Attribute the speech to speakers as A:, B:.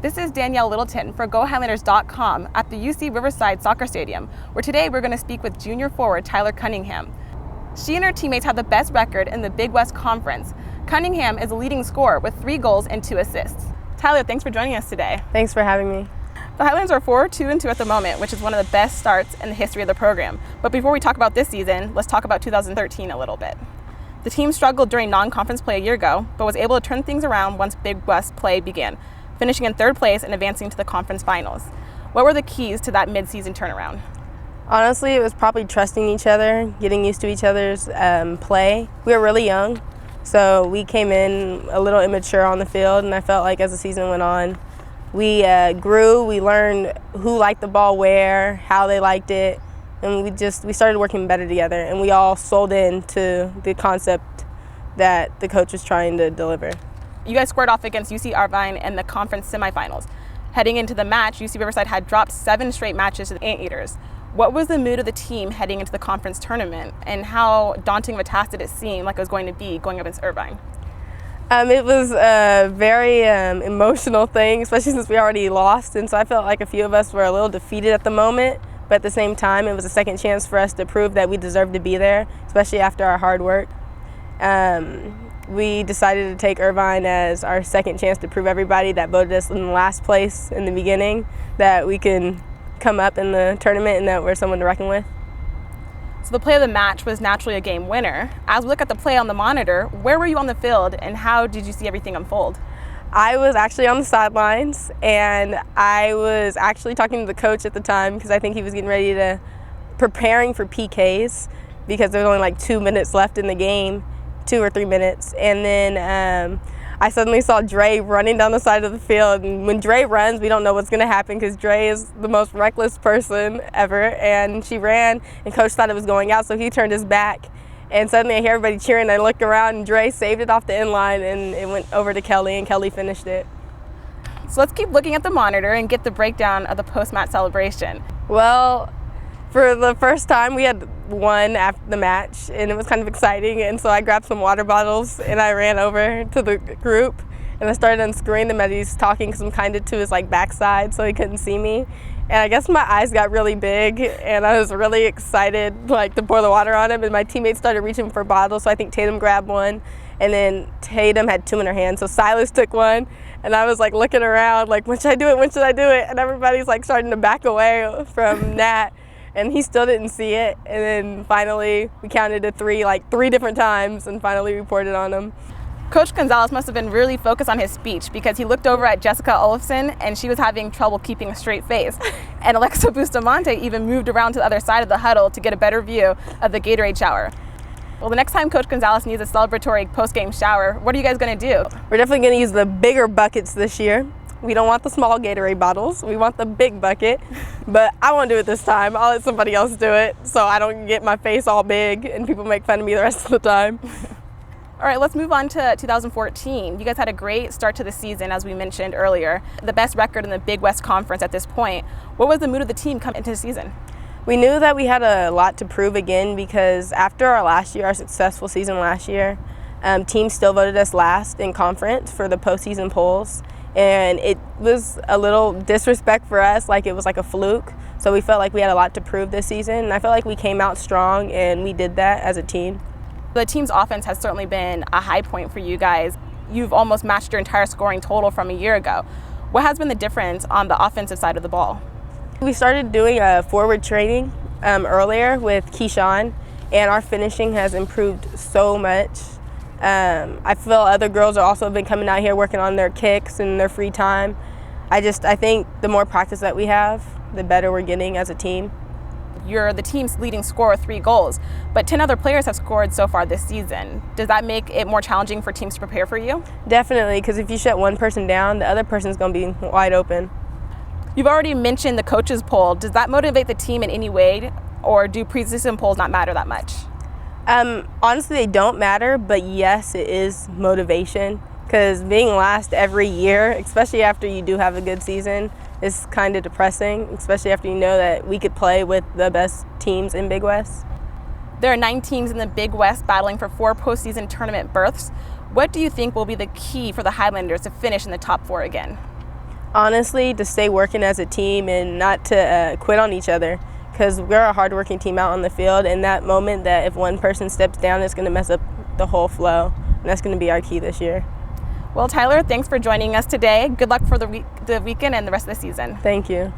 A: This is Danielle Littleton for GoHighlanders.com at the UC Riverside Soccer Stadium, where today we're going to speak with junior forward Tyler Cunningham. She and her teammates have the best record in the Big West Conference. Cunningham is a leading scorer with 3 goals and 2 assists. Tyler, thanks for joining us today.
B: Thanks for having me.
A: The Highlanders are 4-2-2 at the moment, which is one of the best starts in the history of the program. But before we talk about this season, let's talk about 2013 a little bit. The team struggled during non-conference play a year ago, but was able to turn things around once Big West play began, finishing in 3rd place and advancing to the conference finals. What were the keys to that mid-season turnaround?
B: Honestly, it was probably trusting each other, getting used to each other's play. We were really young, so we came in a little immature on the field, and I felt like as the season went on, we grew, we learned who liked the ball where, how they liked it, and we started working better together, and we all sold in to the concept that the coach was trying to deliver.
A: You guys squared off against UC Irvine in the conference semifinals. Heading into the match, UC Riverside had dropped 7 straight matches to the Anteaters. What was the mood of the team heading into the conference tournament, and how daunting of a task did it seem like it was going to be going up against Irvine?
B: It was a very emotional thing, especially since we already lost, and so I felt like a few of us were a little defeated at the moment, but at the same time, it was a second chance for us to prove that we deserved to be there, especially after our hard work. We decided to take Irvine as our second chance to prove everybody that voted us in the last place in the beginning that we can come up in the tournament and that we're someone to reckon with.
A: So the play of the match was naturally a game winner. As we look at the play on the monitor, where were you on the field and how did you see everything unfold?
B: I was actually on the sidelines, and I was actually talking to the coach at the time because I think he was getting ready to preparing for PKs because there was only like 2 minutes left in the game. 2 or 3 minutes, and then I suddenly saw Dre running down the side of the field, and when Dre runs, we don't know what's going to happen because Dre is the most reckless person ever, and she ran, and Coach thought it was going out, so he turned his back, and suddenly I hear everybody cheering, and I look around, and Dre saved it off the end line, and it went over to Kelly, and Kelly finished it.
A: So let's keep looking at the monitor and get the breakdown of the post-match celebration.
B: Well, for the first time, we had won after the match, and it was kind of exciting, and so I grabbed some water bottles and I ran over to the group and I started unscrewing them as he's talking because I'm kind of to his backside so he couldn't see me, and I guess my eyes got really big and I was really excited to pour the water on him, and my teammates started reaching for bottles, so I think Tatum grabbed one, and then Tatum had 2 in her hand, so Silas took one, and I was looking around when should I do it, and everybody's starting to back away from Nat. And he still didn't see it, and then finally we counted to 3 3 different times, and finally we poured it on him.
A: Coach Gonzalez must have been really focused on his speech because he looked over at Jessica Olofsson and she was having trouble keeping a straight face. And Alexa Bustamante even moved around to the other side of the huddle to get a better view of the Gatorade shower. Well, the next time Coach Gonzalez needs a celebratory post-game shower, what are you guys going to do?
B: We're definitely going to use the bigger buckets this year. We don't want the small Gatorade bottles. We want the big bucket, but I won't do it this time. I'll let somebody else do it so I don't get my face all big and people make fun of me the rest of the time.
A: All right, let's move on to 2014. You guys had a great start to the season, as we mentioned earlier. The best record in the Big West Conference at this point. What was the mood of the team coming into the season?
B: We knew that we had a lot to prove again because after our successful season last year, teams still voted us last in conference for the postseason polls. And it was a little disrespect for us, it was a fluke. So we felt like we had a lot to prove this season, and I felt like we came out strong, and we did that as a team.
A: The team's offense has certainly been a high point for you guys. You've almost matched your entire scoring total from a year ago. What has been the difference on the offensive side of the ball?
B: We started doing a forward training earlier with Keyshawn, and our finishing has improved so much. I feel other girls are also been coming out here working on their kicks and their free time. I think the more practice that we have, the better we're getting as a team.
A: You're the team's leading scorer with 3 goals, but 10 other players have scored so far this season. Does that make it more challenging for teams to prepare for you?
B: Definitely, because if you shut one person down, the other person's going to be wide open.
A: You've already mentioned the coaches poll. Does that motivate the team in any way, or do preseason polls not matter that much?
B: Honestly, they don't matter, but yes, it is motivation, because being last every year, especially after you do have a good season, is kind of depressing, especially after you know that we could play with the best teams in Big West.
A: There are 9 teams in the Big West battling for 4 postseason tournament berths. What do you think will be the key for the Highlanders to finish in the top 4 again?
B: Honestly, to stay working as a team and not to quit on each other, because we're a hardworking team out on the field, and that moment that if one person steps down, it's going to mess up the whole flow, and that's going to be our key this year.
A: Well, Tyler, thanks for joining us today. Good luck for the weekend and the rest of the season.
B: Thank you.